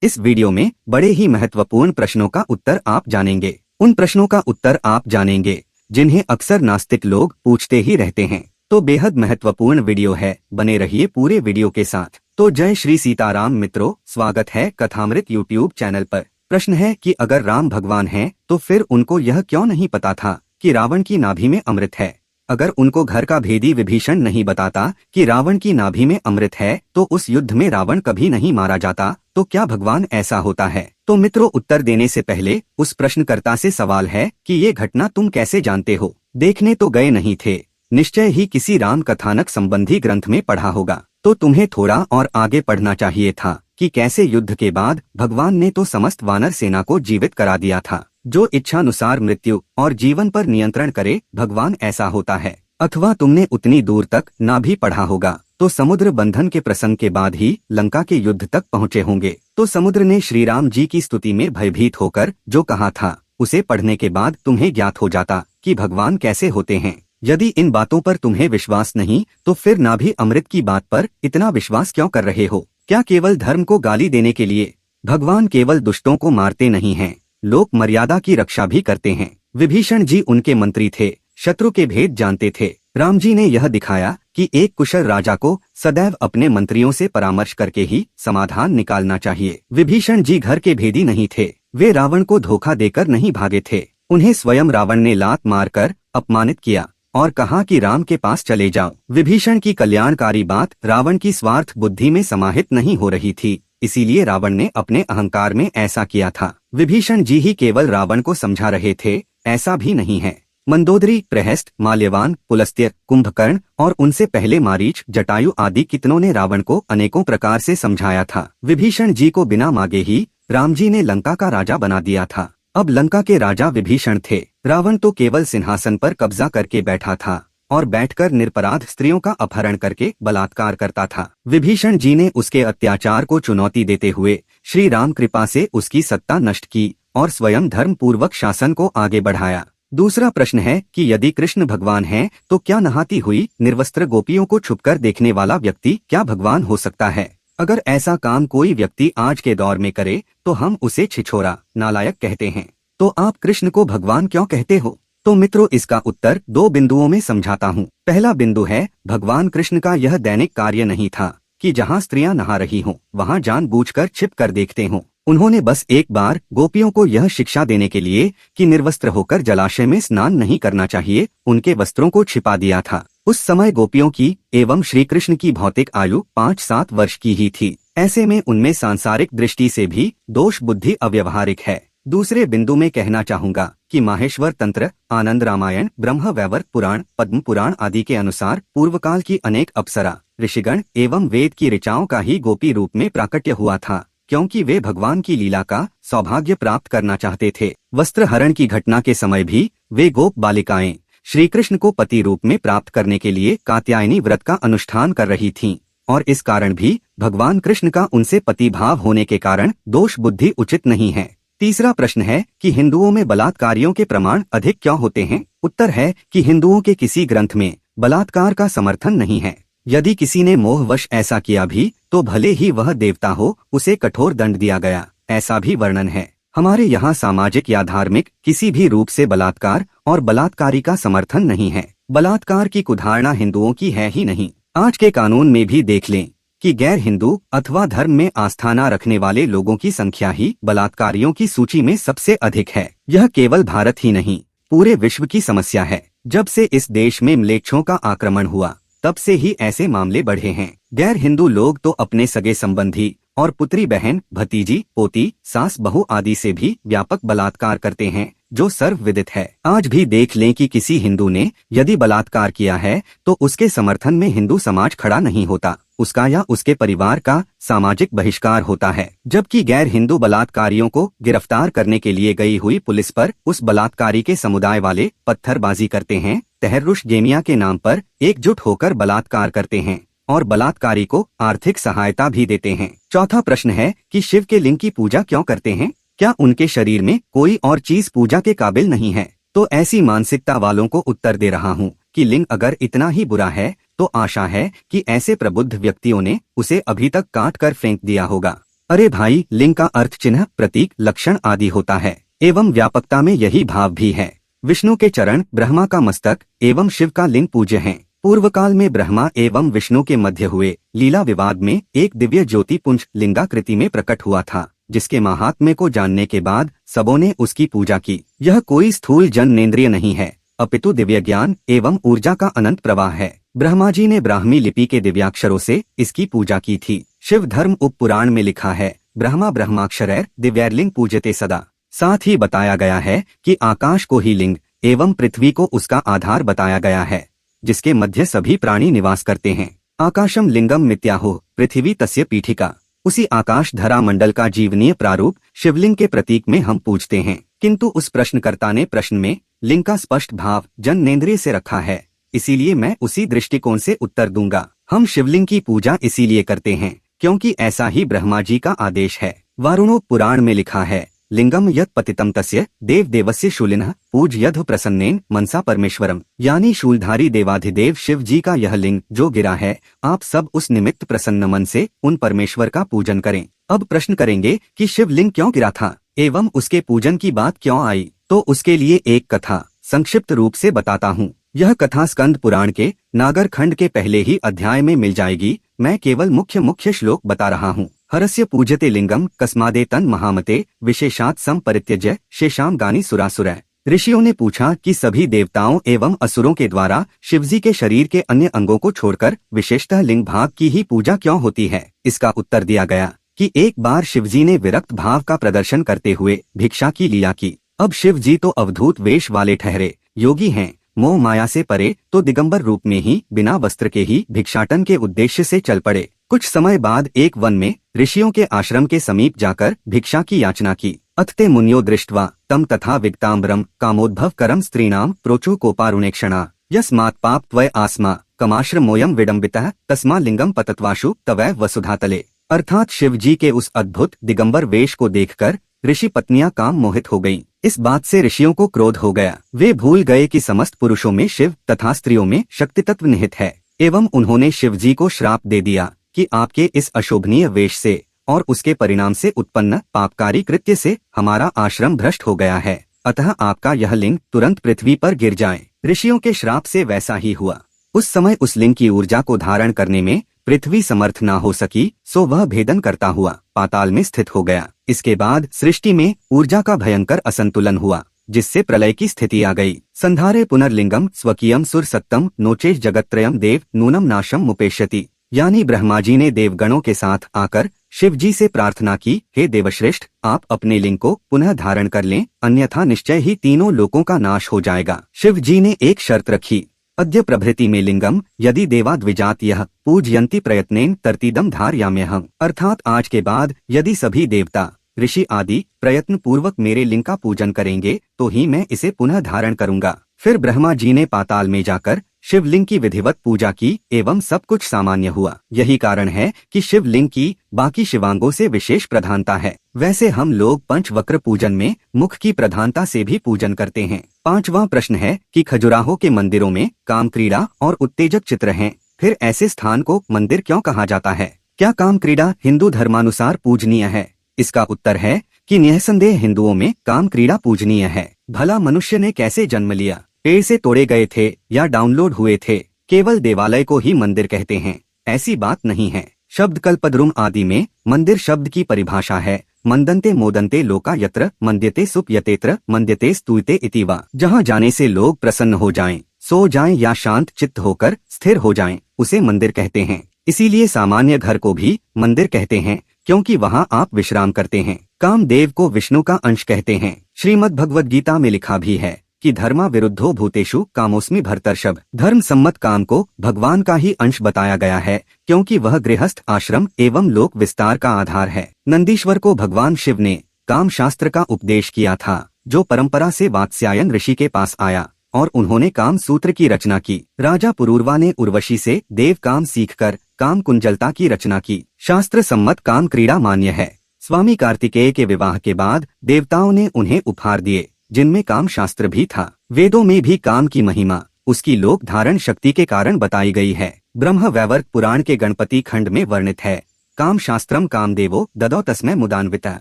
इस वीडियो में बड़े ही महत्वपूर्ण प्रश्नों का उत्तर आप जानेंगे। उन प्रश्नों का उत्तर आप जानेंगे जिन्हें अक्सर नास्तिक लोग पूछते ही रहते हैं। तो बेहद महत्वपूर्ण वीडियो है, बने रहिए पूरे वीडियो के साथ। तो जय श्री सीताराम मित्रों, स्वागत है कथामृत यूट्यूब चैनल पर। प्रश्न है कि अगर राम भगवान हैं तो फिर उनको यह क्यों नहीं पता था कि रावण की नाभि में अमृत है। अगर उनको घर का भेदी विभीषण नहीं बताता कि रावण की नाभि में अमृत है तो उस युद्ध में रावण कभी नहीं मारा जाता। तो क्या भगवान ऐसा होता है? तो मित्रों, उत्तर देने से पहले उस प्रश्नकर्ता से सवाल है कि ये घटना तुम कैसे जानते हो? देखने तो गए नहीं थे, निश्चय ही किसी राम कथानक संबंधी ग्रंथ में पढ़ा होगा। तो तुम्हें थोड़ा और आगे पढ़ना चाहिए था कि कैसे युद्ध के बाद भगवान ने तो समस्त वानर सेना को जीवित करा दिया था। जो इच्छानुसार मृत्यु और जीवन पर नियंत्रण करे, भगवान ऐसा होता है। अथवा तुमने उतनी दूर तक ना भी पढ़ा होगा तो समुद्र बंधन के प्रसंग के बाद ही लंका के युद्ध तक पहुँचे होंगे। तो समुद्र ने श्री राम जी की स्तुति में भयभीत होकर जो कहा था, उसे पढ़ने के बाद तुम्हें ज्ञात हो जाता कि भगवान कैसे होते हैं। यदि इन बातों पर तुम्हें विश्वास नहीं तो फिर नाभि अमृत की बात पर इतना विश्वास क्यों कर रहे हो? क्या केवल धर्म को गाली देने के लिए? भगवान केवल दुष्टों को मारते नहीं हैं, लोक मर्यादा की रक्षा भी करते हैं। विभीषण जी उनके मंत्री थे, शत्रु के भेद जानते थे। राम जी ने यह दिखाया कि एक कुशल राजा को सदैव अपने मंत्रियों से परामर्श करके ही समाधान निकालना चाहिए। विभीषण जी घर के भेदी नहीं थे, वे रावण को धोखा देकर नहीं भागे थे। उन्हें स्वयं रावण ने लात मारकर अपमानित किया और कहा कि राम के पास चले जाओ। विभीषण की कल्याणकारी बात रावण की स्वार्थ बुद्धि में समाहित नहीं हो रही थी, इसीलिए रावण ने अपने अहंकार में ऐसा किया था। विभीषण जी ही केवल रावण को समझा रहे थे, ऐसा भी नहीं है। मंदोदरी, प्रहस्त, माल्यवान, पुलस्त्य, कुंभकर्ण और उनसे पहले मारीच, जटायु आदि कितनों ने रावण को अनेकों प्रकार से समझाया था। विभीषण जी को बिना मांगे ही राम जी ने लंका का राजा बना दिया था। अब लंका के राजा विभीषण थे, रावण तो केवल सिंहासन पर कब्जा करके बैठा था और बैठकर निरपराध स्त्रियों का अपहरण करके बलात्कार करता था। विभीषण जी ने उसके अत्याचार को चुनौती देते हुए श्री राम कृपा से उसकी सत्ता नष्ट की और स्वयं धर्म पूर्वक शासन को आगे बढ़ाया। दूसरा प्रश्न है कि यदि कृष्ण भगवान हैं तो क्या नहाती हुई निर्वस्त्र गोपियों को छुपकर देखने वाला व्यक्ति क्या भगवान हो सकता है? अगर ऐसा काम कोई व्यक्ति आज के दौर में करे तो हम उसे छिछोरा, नालायक कहते हैं। तो आप कृष्ण को भगवान क्यों कहते हो? तो मित्रों, इसका उत्तर दो बिंदुओं में समझाता हूँ। पहला बिंदु है, भगवान कृष्ण का यह दैनिक कार्य नहीं था कि जहाँ स्त्रियां नहा रही हों वहाँ जानबूझकर छिप कर देखते हों। उन्होंने बस एक बार गोपियों को यह शिक्षा देने के लिए कि निर्वस्त्र होकर जलाशय में स्नान नहीं करना चाहिए, उनके वस्त्रों को छिपा दिया था। उस समय गोपियों की एवं श्री कृष्ण की भौतिक आयु 5-7 वर्ष की ही थी। ऐसे में उनमें सांसारिक दृष्टि से भी दोष बुद्धि अव्यवहारिक है। दूसरे बिंदु में कहना चाहूंगा कि माहेश्वर तंत्र, आनंद रामायण, ब्रह्म वैवर्त पुराण, पद्म पुराण आदि के अनुसार पूर्वकाल की अनेक अप्सरा, ऋषिगण एवं वेद की ऋचाओं का ही गोपी रूप में प्राकट्य हुआ था, क्योंकि वे भगवान की लीला का सौभाग्य प्राप्त करना चाहते थे। वस्त्र हरण की घटना के समय भी वे गोप बालिकाएं श्री कृष्ण को पति रूप में प्राप्त करने के लिए कात्यायनी व्रत का अनुष्ठान कर रही थीं, और इस कारण भी भगवान कृष्ण का उनसे पति भाव होने के कारण दोष बुद्धि उचित नहीं है। तीसरा प्रश्न है कि हिंदुओं में बलात्कारियों के प्रमाण अधिक क्यों होते हैं? उत्तर है कि हिंदुओं के किसी ग्रंथ में बलात्कार का समर्थन नहीं है। यदि किसी ने मोहवश ऐसा किया भी तो भले ही वह देवता हो, उसे कठोर दंड दिया गया, ऐसा भी वर्णन है। हमारे यहाँ सामाजिक या धार्मिक किसी भी रूप से बलात्कार और बलात्कारी का समर्थन नहीं है। बलात्कार की कुधारणा हिंदुओं की है ही नहीं। आज के कानून में भी देख लें कि गैर हिंदू अथवा धर्म में आस्था न रखने वाले लोगों की संख्या ही बलात्कारियों की सूची में सबसे अधिक है। यह केवल भारत ही नहीं, पूरे विश्व की समस्या है। जब से इस देश में म्लेच्छों का आक्रमण हुआ तब से ही ऐसे मामले बढ़े हैं। गैर हिंदू लोग तो अपने सगे संबंधी और पुत्री बहन, भतीजी, पोती, सास बहू आदि से भी व्यापक बलात्कार करते हैं, जो सर्वविदित है। आज भी देख लें कि किसी हिंदू ने यदि बलात्कार किया है तो उसके समर्थन में हिंदू समाज खड़ा नहीं होता, उसका या उसके परिवार का सामाजिक बहिष्कार होता है। जबकि गैर हिंदू बलात्कारियों को गिरफ्तार करने के लिए गई हुई पुलिस पर उस बलात्कारी के समुदाय वाले पत्थरबाजी करते हैं, तहर्रुष जेमिया के नाम पर एकजुट होकर बलात्कार करते हैं और बलात्कारी को आर्थिक सहायता भी देते हैं। चौथा प्रश्न है कि शिव के लिंग की पूजा क्यों करते हैं? क्या उनके शरीर में कोई और चीज पूजा के काबिल नहीं है? तो ऐसी मानसिकता वालों को उत्तर दे रहा हूँ कि लिंग अगर इतना ही बुरा है तो आशा है कि ऐसे प्रबुद्ध व्यक्तियों ने उसे अभी तक काट कर फेंक दिया होगा। अरे भाई, लिंग का अर्थ चिन्ह, प्रतीक, लक्षण आदि होता है एवं व्यापकता में यही भाव भी है। विष्णु के चरण, ब्रह्मा का मस्तक एवं शिव का लिंग पूज्य हैं। पूर्व काल में ब्रह्मा एवं विष्णु के मध्य हुए लीला विवाद में एक दिव्य ज्योति पुंज लिंगाकृति में प्रकट हुआ था, जिसके महात्म्य को जानने के बाद सबों ने उसकी पूजा की। यह कोई स्थूल जननेंद्रिय नहीं है, अपितु दिव्य ज्ञान एवं ऊर्जा का अनंत प्रवाह है। ब्रह्मा जी ने ब्राह्मी लिपि के दिव्याक्षरों से इसकी पूजा की थी। शिव धर्म उप पुराण में लिखा है, ब्रह्मा ब्रह्माक्षरैर दिव्यैर्लिंग पूजते सदा। साथ ही बताया गया है कि आकाश को ही लिंग एवं पृथ्वी को उसका आधार बताया गया है, जिसके मध्य सभी प्राणी निवास करते हैं। आकाशम लिंगम मित्याहो पृथ्वी तस्य पीठिका। उसी आकाश धरा मंडल का जीवनीय प्रारूप शिवलिंग के प्रतीक में हम पूजते हैं, किंतु उस प्रश्नकर्ता ने प्रश्न में लिंग का स्पष्ट भाव जननेंद्रिय से रखा है, इसीलिए मैं उसी दृष्टिकोण से उत्तर दूंगा। हम शिवलिंग की पूजा इसीलिए करते हैं क्योंकि ऐसा ही ब्रह्मा जी का आदेश है। वारुणोप पुराण में लिखा है, लिंगम यत् पतितम तस्य देव देवस्य शूलिनः पूज्यध् प्रसन्नेन मनसा परमेश्वरम। यानी शूलधारी देवाधिदेव शिव जी का यह लिंग जो गिरा है, आप सब उस निमित्त प्रसन्न मन से उन परमेश्वर का पूजन करें। अब प्रश्न करेंगे कि शिवलिंग क्यों गिरा था एवं उसके पूजन की बात क्यों आई, तो उसके लिए एक कथा संक्षिप्त रूप से बताता हूँ। यह कथा स्कंद पुराण के नागर खंड के पहले ही अध्याय में मिल जाएगी। मैं केवल मुख्य श्लोक बता रहा हूँ। हरस्य पूजते लिंगम कस्मादे तन महामते विशेषात् सम परित्यज्य शेषाम गानी सुरासुरै। ऋषियों ने पूछा कि सभी देवताओं एवं असुरों के द्वारा शिवजी के शरीर के अन्य अंगों को छोड़कर विशेषतः लिंग भाग की ही पूजा क्यों होती है। इसका उत्तर दिया गया कि एक बार शिवजी ने विरक्त भाव का प्रदर्शन करते हुए भिक्षा की लीला की। अब शिवजी तो अवधूत वेश वाले ठहरे, योगी हैं, मोह माया से परे, तो दिगंबर रूप में ही बिना वस्त्र के ही भिक्षाटन के उद्देश्य से चल पड़े। कुछ समय बाद एक वन में ऋषियों के आश्रम के समीप जाकर भिक्षा की याचना की। अथते मुन्यो दृष्ट्वा तम तथा विक्ताम्बरम कामोद्भव करम स्त्रीणाम प्रोचु कोपारुणेक्षणा यस्मात् पाप त्वय आस्मा कमाश्रमोयम विडम्बितः तस्मा लिंगम पतत्वाशु तवैव वसुधातले। अर्थात शिव जी के उस अद्भुत दिगंबर वेश को देखकर ऋषि पत्नियां काम मोहित हो गईं। इस बात से ऋषियों को क्रोध हो गया। वे भूल गए कि समस्त पुरुषों में शिव तथा स्त्रियों में शक्ति तत्व निहित है, एवं उन्होंने शिव जी को श्राप दे दिया कि आपके इस अशोभनीय वेश से और उसके परिणाम से उत्पन्न पापकारी कृत्य से हमारा आश्रम भ्रष्ट हो गया है, अतः आपका यह लिंग तुरंत पृथ्वी पर गिर जाए। ऋषियों के श्राप से वैसा ही हुआ। उस समय उस लिंग की ऊर्जा को धारण करने में पृथ्वी समर्थ न हो सकी, सो वह भेदन करता हुआ पाताल में स्थित हो गया। इसके बाद सृष्टि में ऊर्जा का भयंकर असंतुलन हुआ, जिससे प्रलय की स्थिति आ गई। संधारे पुनर्लिंगम स्वकीयम सुर सत्तम नोचेश जगत्त्रयम देव नूनम नाशम मुपेष्यति। यानी ब्रह्मा जी ने देवगणों के साथ आकर शिव जी से प्रार्थना की, हे देवश्रेष्ठ, आप अपने लिंग को पुनः धारण कर लें, अन्यथा निश्चय ही तीनों लोकों का नाश हो जाएगा। शिव जी ने एक शर्त रखी, अद्य प्रभृति में लिंगम यदि देवा द्विजात यह पूजयंती प्रयत्नेन तरतीदम धारयाम्यहम्। अर्थात आज के बाद यदि सभी देवता ऋषि आदि प्रयत्न पूर्वक मेरे लिंग का पूजन करेंगे तो ही मैं इसे पुनः धारण करूंगा। फिर ब्रह्मा जी ने पाताल में जाकर शिवलिंग की विधिवत पूजा की एवं सब कुछ सामान्य हुआ। यही कारण है कि शिवलिंग की बाकी शिवांगों से विशेष प्रधानता है। वैसे हम लोग पंचवक्र पूजन में मुख की प्रधानता से भी पूजन करते हैं। पांचवा प्रश्न है कि खजुराहो के मंदिरों में काम क्रीड़ा और उत्तेजक चित्र हैं, फिर ऐसे स्थान को मंदिर क्यों कहा जाता है? क्या काम क्रीड़ा हिंदू धर्मानुसार पूजनीय है? इसका उत्तर है कि निःसंदेह हिंदुओं में काम क्रीड़ा पूजनीय है। भला मनुष्य ने कैसे जन्म लिया? पेड़ से तोड़े गए थे या डाउनलोड हुए थे? केवल देवालय को ही मंदिर कहते हैं, ऐसी बात नहीं है। शब्द कल्पद्रुम आदि में मंदिर शब्द की परिभाषा है, मंदन्ते मोदन्ते लोका यत्र मन्यते सुप्यतेत्र मन्यते स्तुयते इति वा। जहाँ जाने से लोग प्रसन्न हो जाएं, सो जाएं या शांत चित्त होकर स्थिर हो जाएं, उसे मंदिर कहते हैं। इसीलिए सामान्य घर को भी मंदिर कहते हैं, क्योंकि वहाँ आप विश्राम करते हैं। कामदेव को विष्णु का अंश कहते हैं। श्रीमद् भगवद गीता में लिखा भी है कि धर्मा विरुद्धो भूतेषु कामोस्मि भर्तर्षभ। धर्म सम्मत काम को भगवान का ही अंश बताया गया है, क्योंकि वह गृहस्थ आश्रम एवं लोक विस्तार का आधार है। नंदीश्वर को भगवान शिव ने काम शास्त्र का उपदेश किया था, जो परंपरा से वात्स्यायन ऋषि के पास आया और उन्होंने काम सूत्र की रचना की। राजा पुरूरवा ने उर्वशी से देव काम सीखकर काम कुंजलता की रचना की। शास्त्र सम्मत काम क्रीड़ा मान्य है। स्वामी कार्तिकेय के विवाह के बाद देवताओं ने उन्हें उपहार दिए, जिनमें काम शास्त्र भी था। वेदों में भी काम की महिमा उसकी लोक धारण शक्ति के कारण बताई गई है। ब्रह्म वैवर्त पुराण के गणपति खंड में वर्णित है, काम शास्त्रम कामदेवो ददौ तस्मै मुदान्वितः।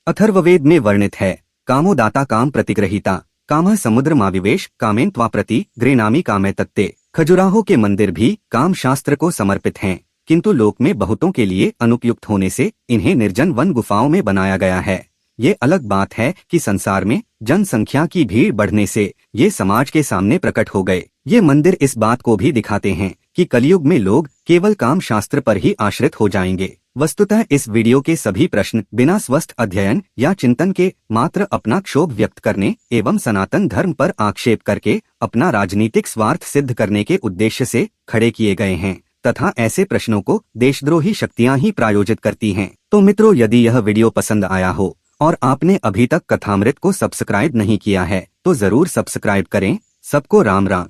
अथर्ववेद में वर्णित है, कामोदाता काम प्रतिग्रहीता कामः समुद्रमाविवेश कामेन त्वा प्रति गृह्णामि कामे तत्ते। खजुराहो के मंदिर भी काम शास्त्र को समर्पित हैं, किंतु लोक में बहुतों के लिए अनुपयुक्त होने से इन्हें निर्जन वन गुफाओं में बनाया गया है। ये अलग बात है कि संसार में जनसंख्या की भीड़ बढ़ने से ये समाज के सामने प्रकट हो गए। ये मंदिर इस बात को भी दिखाते हैं कि कलयुग में लोग केवल काम शास्त्र पर ही आश्रित हो जाएंगे। वस्तुतः इस वीडियो के सभी प्रश्न बिना स्वस्थ अध्ययन या चिंतन के मात्र अपना क्षोभ व्यक्त करने एवं सनातन धर्म पर आक्षेप करके अपना राजनीतिक स्वार्थ सिद्ध करने के उद्देश्य से खड़े किए गए हैं तथा ऐसे प्रश्नों को देशद्रोही शक्तियां ही प्रायोजित करती हैं। तो मित्रों, यदि यह वीडियो पसंद आया हो और आपने अभी तक कथामृत को सब्सक्राइब नहीं किया है तो जरूर सब्सक्राइब करें। सबको राम राम।